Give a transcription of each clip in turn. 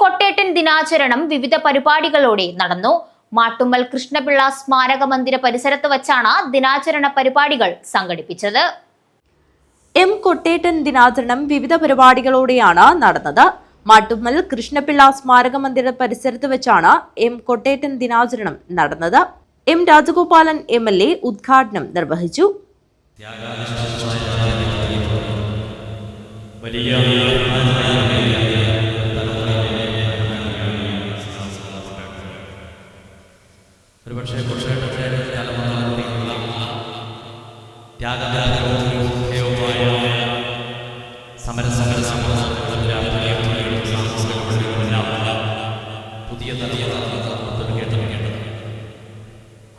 കൊട്ടേട്ടൻ ദിനാചരണം വിവിധ പരിപാടികളോടെ നടന്നു. മാട്ടുമ്മൽ കൃഷ്ണപിള്ള സ്മാരക മന്ദിര പരിസരത്ത് വച്ചാണ് ദിനാചരണ പരിപാടികൾ സംഘടിപ്പിച്ചത്. കൊട്ടേട്ടൻ ദിനാചരണം വിവിധ പരിപാടികളോടെയാണ് നടന്നത്. മാട്ടുമ്മൽ കൃഷ്ണപിള്ള സ്മാരക മന്ദിര പരിസരത്ത് വെച്ചാണ് കൊട്ടേട്ടൻ ദിനാചരണം നടന്നത്. രാജഗോപാലൻ MLA ഉദ്ഘാടനം നിർവഹിച്ചു. പുതിയ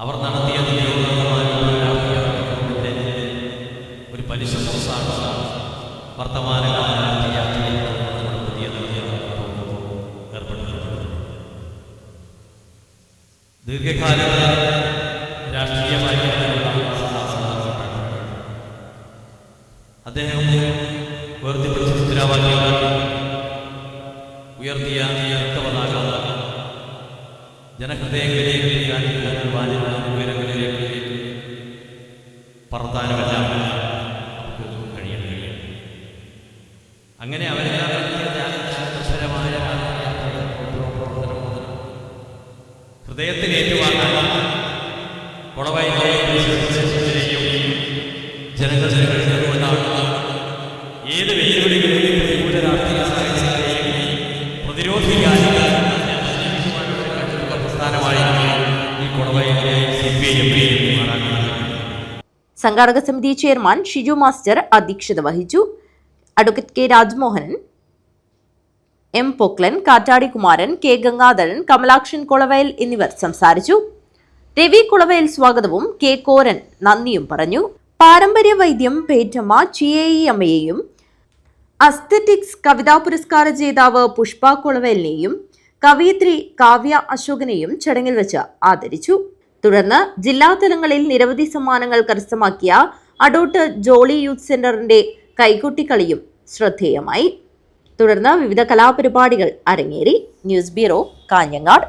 അവർ നടത്തിയ ഒരു പരിശുദ്ധ വർത്തമാനകാല ദീർഘകാല രാഷ്ട്രീയമായി അദ്ദേഹം വേർതിരിച്ച മുദ്രാവാക്യങ്ങൾ ഉയർത്തിയ പതാക ജനഹൃദയങ്ങളിലേക്ക് ഉയരങ്ങളിലേക്ക് പറത്താനുമെല്ലാം കഴിയണം. അങ്ങനെ അവരെല്ലാം ഹൃദയത്തിൽ ഏറ്റുവാങ്ങാൻ ജനങ്ങൾ ഏത് വെല്ലുവിളികളെയും പ്രതികൂല രാഷ്ട്രീയ സാഹചര്യങ്ങളെയും പ്രതിരോധിക്കാൻ പ്രസ്ഥാനമായി ഈ കൊടവയിലെ സംഘാടക സമിതി ചെയർമാൻ ഷിജു മാസ്റ്റർ അധ്യക്ഷത വഹിച്ചു. Advocate K. Rajmohan, M. Poklan, Kattadi Kumaran, K. Gangadharan, Kamalakshan Kolavayal എന്നിവർ സംസാരിച്ചു. രവി കൊളവയൽ സ്വാഗതവും K. കോരൻ നന്ദിയും പറഞ്ഞു. പാരമ്പര്യ വൈദ്യം പേറ്റമ്മ CAE അമ്മയെയും അസ്തെറ്റിക്സ് കവിതാ പുരസ്കാര ജേതാവ് പുഷ്പ കൊളവയലിനെയും കവയിത്രി കാവ്യ അശോകനെയും ചടങ്ങിൽ വെച്ച് ആദരിച്ചു. തുടർന്ന് ജില്ലാതലങ്ങളിൽ നിരവധി സമ്മാനങ്ങൾ കരസ്ഥമാക്കിയ അടൂട്ട് ജോളി യൂത്ത് സെന്ററിന്റെ കൈകൊട്ടിക്കളിയും ശ്രദ്ധേയമായി. തുടർന്ന് വിവിധ കലാപരിപാടികൾ അരങ്ങേറി. News bureau, Kanhangad.